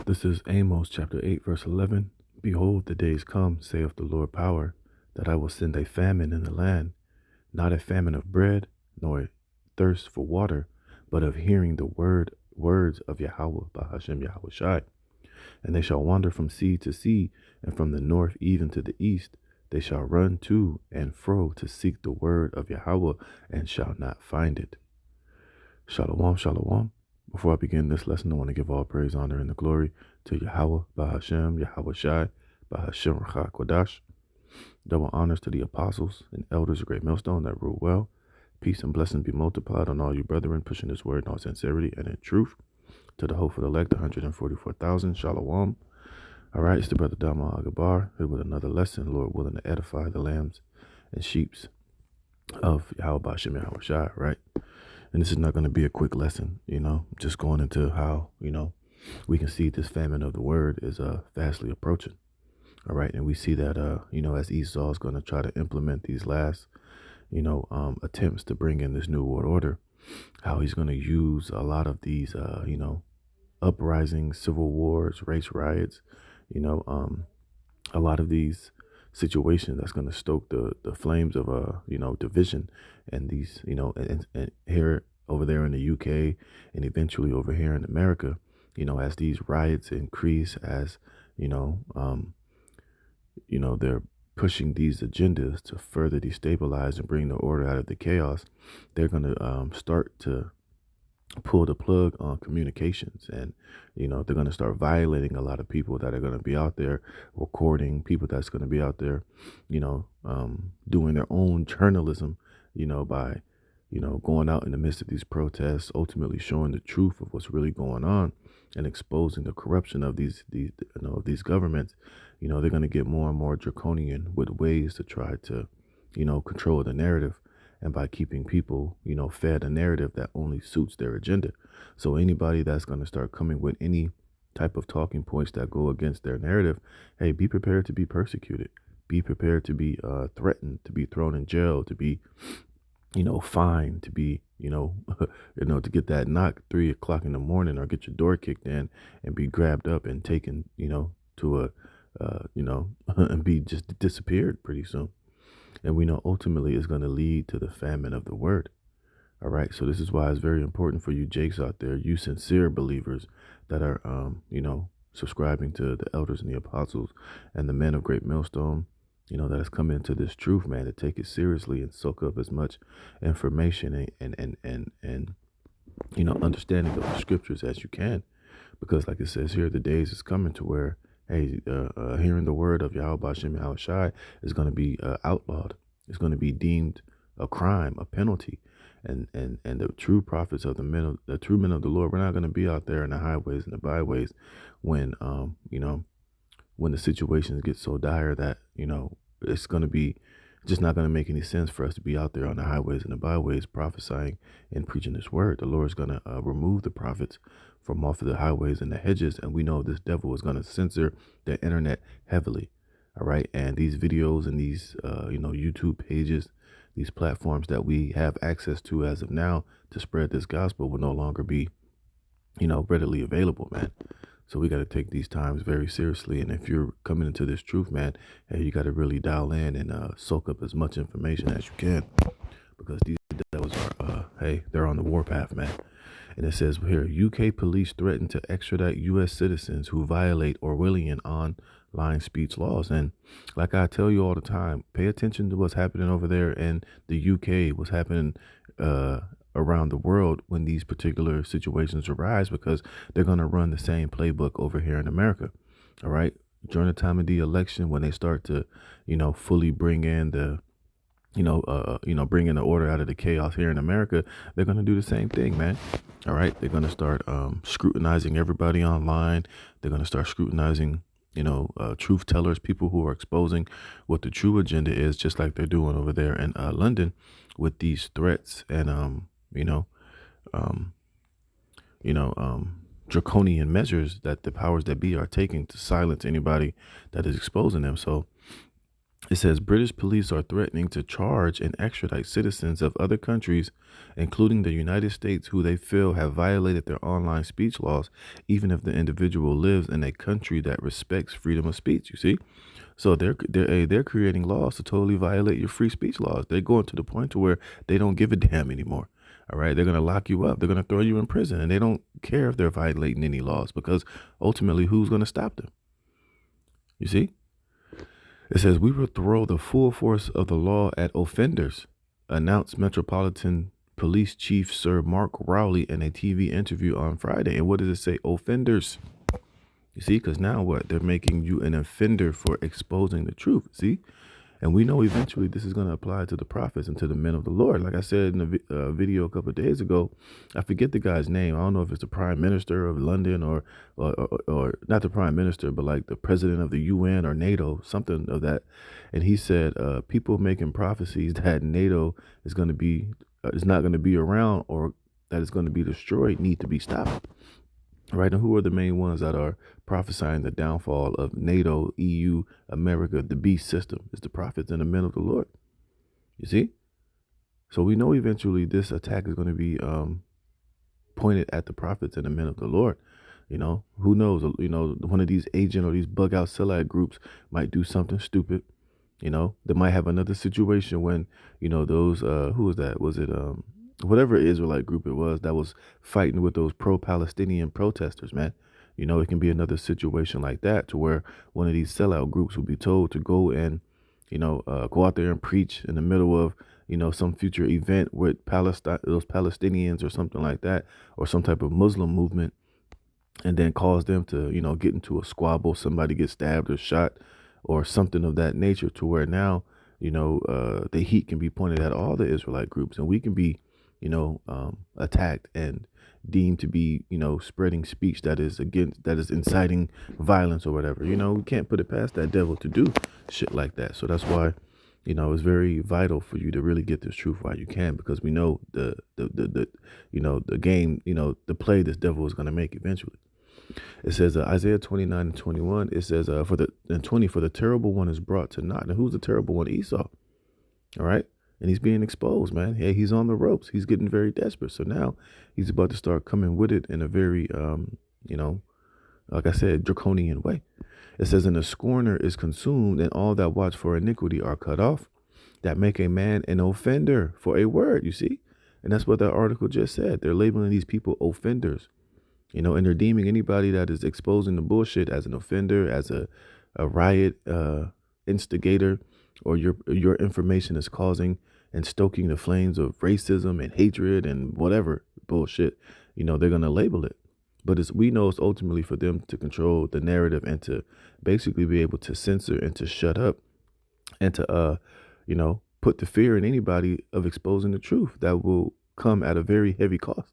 This is Amos chapter 8, verse 11. Behold, the days come, saith the Lord power, that I will send a famine in the land, not a famine of bread, nor a thirst for water, but of hearing the words of Yahweh by Hashem Yahweh Shai. And they shall wander from sea to sea, and from the north even to the east. They shall run to and fro to seek the word of Yahweh, and shall not find it. Shalom, shalom. Before I begin this lesson, I want to give all praise, honor, and the glory to Yahweh, Bahashem, Yahweh Shai, Bahashem Racha Kodash. Double honors to the apostles and elders of Great Millstone that rule well. Peace and blessings be multiplied on all you brethren, pushing this word in all sincerity and in truth. To the hope of the elect, 144,000. Shalom. All right, it's the brother Dama Agabar here with another lesson, Lord willing to edify the lambs and sheeps of Yahweh Bahashem, Yahweh Shai, right? And this is not going to be a quick lesson, just going into how, we can see this famine of the word is fastly approaching. All right. And we see that, as Esau is going to try to implement these last, attempts to bring in this new world order, how he's going to use a lot of these, uprisings, civil wars, race riots, a lot of these situations that's going to stoke the flames of division, and these and here over there in the UK, and eventually over here in America, as these riots increase, as they're pushing these agendas to further destabilize and bring the order out of the chaos. They're going to start to pull the plug on communications, and they're going to start violating a lot of people that are going to be out there recording, people that's going to be out there doing their own journalism, by going out in the midst of these protests, ultimately showing the truth of what's really going on and exposing the corruption of these governments. They're going to get more and more draconian with ways to try to control the narrative, and by keeping people, fed a narrative that only suits their agenda. So anybody that's going to start coming with any type of talking points that go against their narrative, hey, be prepared to be persecuted. Be prepared to be threatened, to be thrown in jail, to be, fined, to be, to get that knock 3 o'clock in the morning, or get your door kicked in and be grabbed up and taken, to a, and be just disappeared pretty soon. And we know ultimately it's going to lead to the famine of the word. All right. So this is why it's very important for you Jakes out there, you sincere believers that are, subscribing to the elders and the apostles and the men of Great Millstone, that has come into this truth, man, to take it seriously and soak up as much information and understanding of the scriptures as you can. Because like it says here, the days is coming to where, hey, hearing the word of Yahweh Bashem Yahweh Shai is going to be outlawed. It's going to be deemed a crime, a penalty. And the true prophets of the true men of the Lord, we're not going to be out there in the highways and the byways when, when the situations get so dire that, it's going to be just not going to make any sense for us to be out there on the highways and the byways prophesying and preaching this word. The Lord is going to remove the prophets from off of the highways and the hedges. And we know this devil is going to censor the internet heavily. All right. And these videos and these, YouTube pages, these platforms that we have access to as of now to spread this gospel will no longer be, readily available, man. So we got to take these times very seriously. And if you're coming into this truth, man, hey, you got to really dial in and soak up as much information as you can, because these devils are, they're on the warpath, man. And it says here, UK police threaten to extradite U.S. citizens who violate Orwellian online speech laws. And like I tell you all the time, pay attention to what's happening over there in the UK, what's happening around the world when these particular situations arise, because they're going to run the same playbook over here in America. All right. During the time of the election, when they start to, fully bring in the bringing the order out of the chaos here in America, they're going to do the same thing, man. All right. They're going to start scrutinizing everybody online. They're going to start scrutinizing, truth tellers, people who are exposing what the true agenda is, just like they're doing over there in London with these threats and, draconian measures that the powers that be are taking to silence anybody that is exposing them. So It says British police are threatening to charge and extradite citizens of other countries, including the United States, who they feel have violated their online speech laws, even if the individual lives in a country that respects freedom of speech. You see, so they're creating laws to totally violate your free speech laws. They're going to the point to where they don't give a damn anymore. All right, they're gonna lock you up. They're gonna throw you in prison, and they don't care if they're violating any laws because ultimately, who's gonna stop them? You see. It says, we will throw the full force of the law at offenders, announced Metropolitan Police Chief Sir Mark Rowley in a TV interview on Friday. And what does it say? Offenders. You see, because now what? They're making you an offender for exposing the truth. See? And we know eventually this is going to apply to the prophets and to the men of the Lord. Like I said in a video a couple of days ago, I forget the guy's name. I don't know if it's the prime minister of London or not the prime minister, but like the president of the UN or NATO, something of that. And he said people making prophecies that NATO is going to be is not going to be around or that it's going to be destroyed need to be stopped. Right. And who are the main ones that are prophesying the downfall of NATO, EU, America, the beast system? It's the prophets and the men of the Lord. You see? So we know eventually this attack is going to be pointed at the prophets and the men of the Lord. You know, who knows? You know, one of these agent or these bug out sellout groups might do something stupid. You know, they might have another situation when, you know, those who was that? Was it whatever Israelite group it was that was fighting with those pro-Palestinian protesters, man. You know, it can be another situation like that to where one of these sellout groups will be told to go and, you know, go out there and preach in the middle of, you know, some future event with Palestine, those Palestinians or something like that, or some type of Muslim movement, and then cause them to, you know, get into a squabble, somebody gets stabbed or shot or something of that nature to where now, you know, the heat can be pointed at all the Israelite groups and we can be, you know, attacked and deemed to be, you know, spreading speech that is inciting violence or whatever. You know, we can't put it past that devil to do shit like that. So that's why, you know, it's very vital for you to really get this truth while you can, because we know the you know, the game, you know, the play this devil is going to make eventually. It says Isaiah 29:21. It says for the terrible one is brought to naught. And who's the terrible one? Esau. All right. And he's being exposed, man. Yeah, he's on the ropes. He's getting very desperate. So now he's about to start coming with it in a very, you know, like I said, draconian way. It says, and the scorner is consumed, and all that watch for iniquity are cut off, that make a man an offender for a word, you see? And that's what that article just said. They're labeling these people offenders, you know, and they're deeming anybody that is exposing the bullshit as an offender, as a riot instigator, or your information is causing and stoking the flames of racism and hatred and whatever bullshit, you know, they're going to label it. But we know it's ultimately for them to control the narrative and to basically be able to censor and to shut up and to, you know, put the fear in anybody of exposing the truth that will come at a very heavy cost.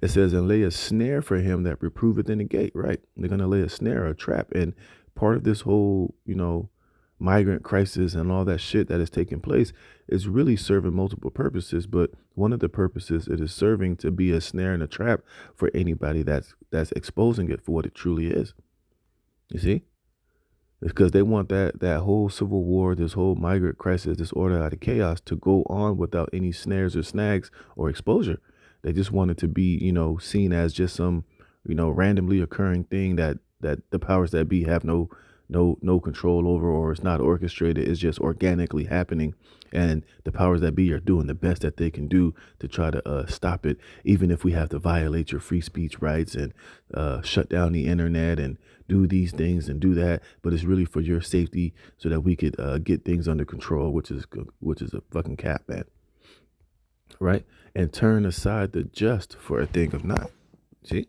It says, and lay a snare for him that reproveth in the gate, right? They're going to lay a snare, a trap. And part of this whole, you know, migrant crisis and all that shit that is taking place is really serving multiple purposes. But one of the purposes it is serving to be a snare and a trap for anybody that's exposing it for what it truly is. You see? It's because they want that whole civil war, this whole migrant crisis, this order out of chaos to go on without any snares or snags or exposure. They just want it to be, you know, seen as just some, you know, randomly occurring thing that the powers that be have no control over, or it's not orchestrated. It's just organically happening, and the powers that be are doing the best that they can do to try to stop it, even if we have to violate your free speech rights and shut down the internet and do these things and do that. But it's really for your safety so that we could get things under control, which is a fucking cap, man. Right? And turn aside the just for a thing of not. See?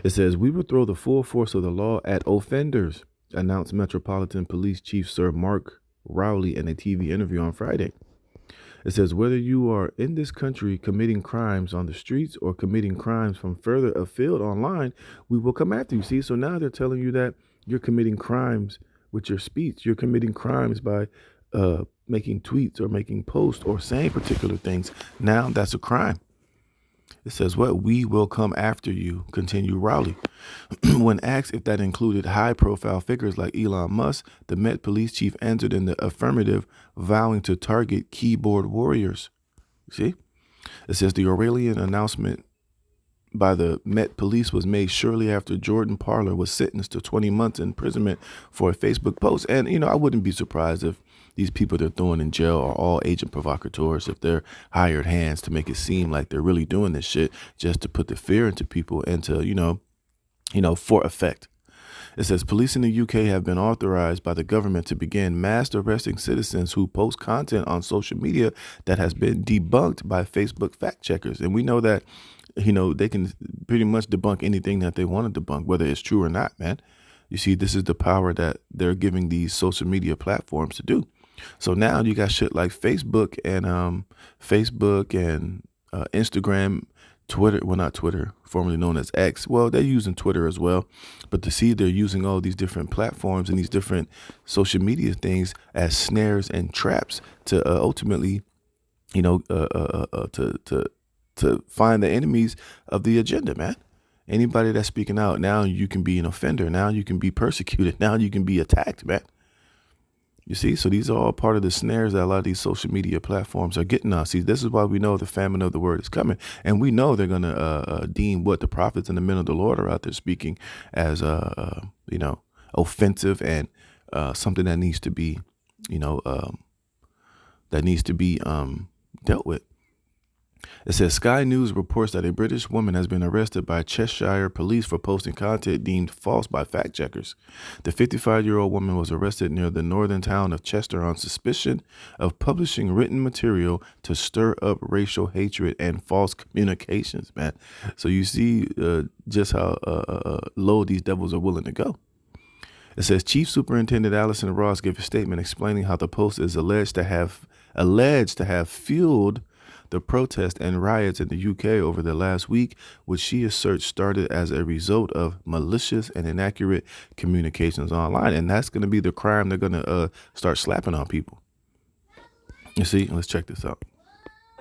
It says, we will throw the full force of the law at offenders, announced Metropolitan Police Chief Sir Mark Rowley in a TV interview on Friday. It says, whether you are in this country committing crimes on the streets or committing crimes from further afield online, we will come after you. See, so now they're telling you that you're committing crimes with your speech. You're committing crimes by making tweets or making posts or saying particular things. Now that's a crime. It says, "What we will come after you," continue Rowley. When asked if that included high profile figures like Elon Musk, the Met police chief answered in the affirmative, vowing to target keyboard warriors. See? It says the Aurelian announcement by the Met police was made shortly after Jordan Parler was sentenced to 20 months imprisonment for a Facebook post. And, I wouldn't be surprised if these people they're throwing in jail are all agent provocateurs, if they're hired hands to make it seem like they're really doing this shit just to put the fear into people and to, for effect. It says police in the UK have been authorized by the government to begin mass arresting citizens who post content on social media that has been debunked by Facebook fact checkers. And we know that, they can pretty much debunk anything that they want to debunk, whether it's true or not, man. You see, this is the power that they're giving these social media platforms to do. So now you got shit like Facebook and Instagram, Twitter, well, not Twitter, formerly known as X. Well, they're using Twitter as well. But to see they're using all these different platforms and these different social media things as snares and traps to ultimately, to find the enemies of the agenda, man. Anybody that's speaking out, now you can be an offender. Now you can be persecuted. Now you can be attacked, man. You see, so these are all part of the snares that a lot of these social media platforms are getting us. See, this is why we know the famine of the word is coming. And we know they're going to deem what the prophets and the men of the Lord are out there speaking as, offensive and something that needs to be, dealt with. It says Sky News reports that a British woman has been arrested by Cheshire police for posting content deemed false by fact checkers. The 55-year-old woman was arrested near the northern town of Chester on suspicion of publishing written material to stir up racial hatred and false communications, man. So you see just how low these devils are willing to go. It says Chief Superintendent Alison Ross gave a statement explaining how the post is alleged to have fueled the protests and riots in the UK over the last week, which she asserts started as a result of malicious and inaccurate communications online. And that's going to be the crime they're going to start slapping on people. You see, let's check this out.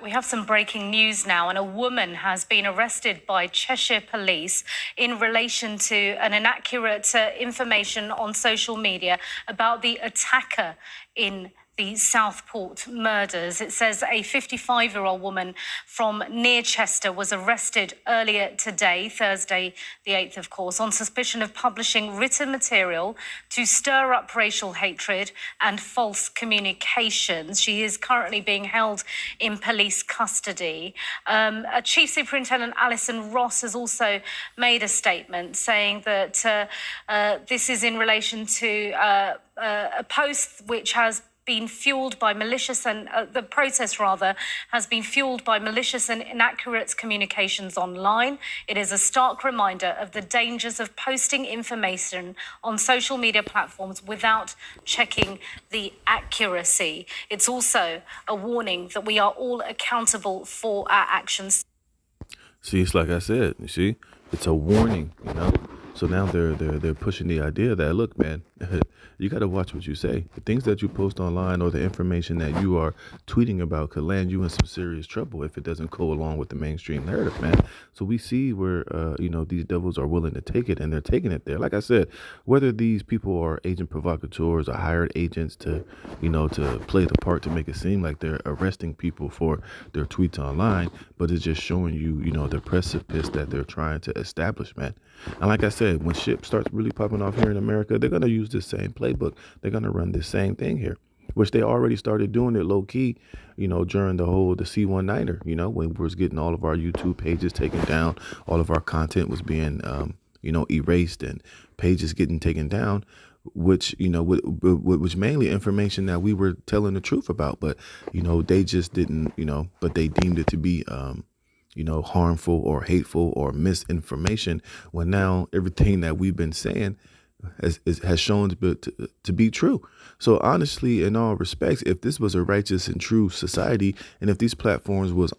We have some breaking news now, and a woman has been arrested by Cheshire police in relation to an inaccurate information on social media about the attacker in the Southport murders. It says a 55-year-old woman from near Chester was arrested earlier today, Thursday the 8th, of course, on suspicion of publishing written material to stir up racial hatred and false communications. She is currently being held in police custody. Chief Superintendent Alison Ross has also made a statement saying that this is in relation to a post which has been fueled by malicious and the protest rather has been fueled by malicious and inaccurate communications online. It is a stark reminder of the dangers of posting information on social media platforms without checking the accuracy. It's also a warning that we are all accountable for our actions. See, it's like I said, you see, it's a warning, So now they're pushing the idea that, look, man, you got to watch what you say. The things that you post online or the information that you are tweeting about could land you in some serious trouble if it doesn't go along with the mainstream narrative, man. So we see where, these devils are willing to take it, and they're taking it there. Like I said, whether these people are agent provocateurs or hired agents to play the part to make it seem like they're arresting people for their tweets online, but it's just showing you, the precipice that they're trying to establish, man. And like I said, when shit starts really popping off here in America, they're going to use this same playbook. They're going to run this same thing here, which they already started doing it low key, during the C19er, when we was getting all of our YouTube pages taken down, all of our content was being, erased and pages getting taken down, which, which mainly information that we were telling the truth about. But, they just didn't, but they deemed it to be, harmful or hateful or misinformation, when now everything that we've been saying has shown to be true. So honestly, in all respects, if this was a righteous and true society, and if these platforms was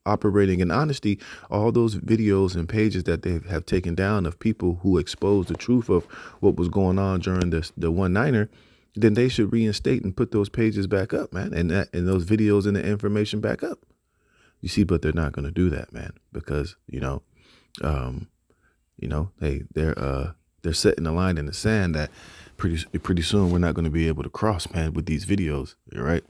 operating in honesty, all those videos and pages that they have taken down of people who exposed the truth of what was going on during the 19er, then they should reinstate and put those pages back up, man, and those videos and the information back up. You see, but they're not going to do that, man, because um, hey, they're setting a line in the sand that pretty soon we're not going to be able to cross, man, with these videos, right?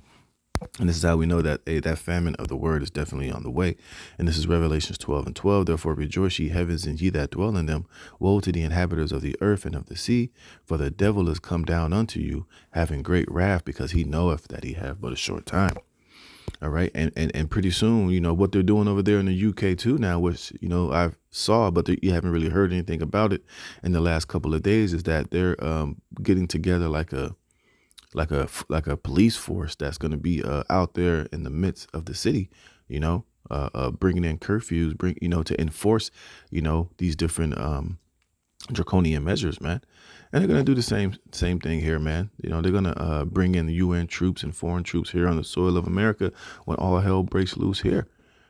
And this is how we know that that famine of the word is definitely on the way. And this is Revelations 12:12. Therefore rejoice, ye heavens, and ye that dwell in them. Woe to the inhabitants of the earth and of the sea, for the devil is come down unto you, having great wrath, because he knoweth that he have but a short time. All right. And pretty soon, what they're doing over there in the UK too now, which, I've saw, but you haven't really heard anything about it in the last couple of days, is that they're getting together like a police force that's going to be out there in the midst of the city, bringing in curfews, to enforce, these different draconian measures, man. And they're gonna do the same thing here, man. They're gonna bring in the UN troops and foreign troops here on the soil of America when all hell breaks loose here.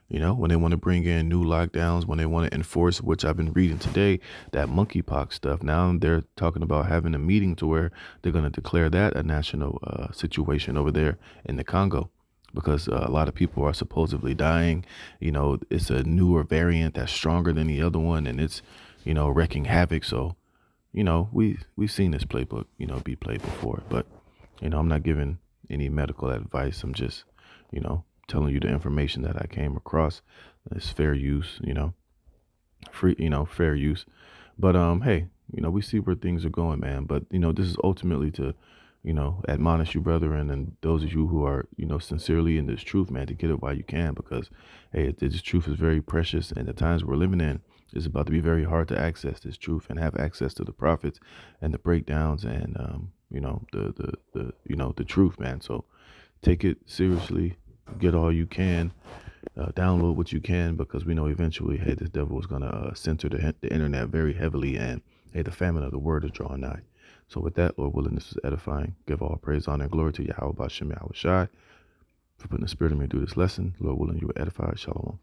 When they want to bring in new lockdowns, when they want to enforce, which I've been reading today, that monkeypox stuff. Now they're talking about having a meeting to where they're going to declare that a national situation over there in the Congo, because a lot of people are supposedly dying. It's a newer variant that's stronger than the other one, and it's, wrecking havoc. So, we've seen this playbook, be played before. But, I'm not giving any medical advice. I'm just, telling you the information that I came across. It's fair use, free, fair use. But hey, we see where things are going, man. But this is ultimately to, admonish you, brethren, and those of you who are, sincerely in this truth, man, to get it while you can, because hey, this truth is very precious, and the times we're living in is about to be very hard to access this truth and have access to the prophets and the breakdowns and the truth, man. So take it seriously, get all you can, download what you can, because we know eventually, hey, this devil is going to censor the internet very heavily, and hey, the famine of the word is drawing nigh. So with that, Lord willing, this is edifying. Give all praise, honor, and glory to Yahweh Bashem Yahweh Shai for putting the spirit in me to do this lesson. Lord willing, you will edify. Shalom.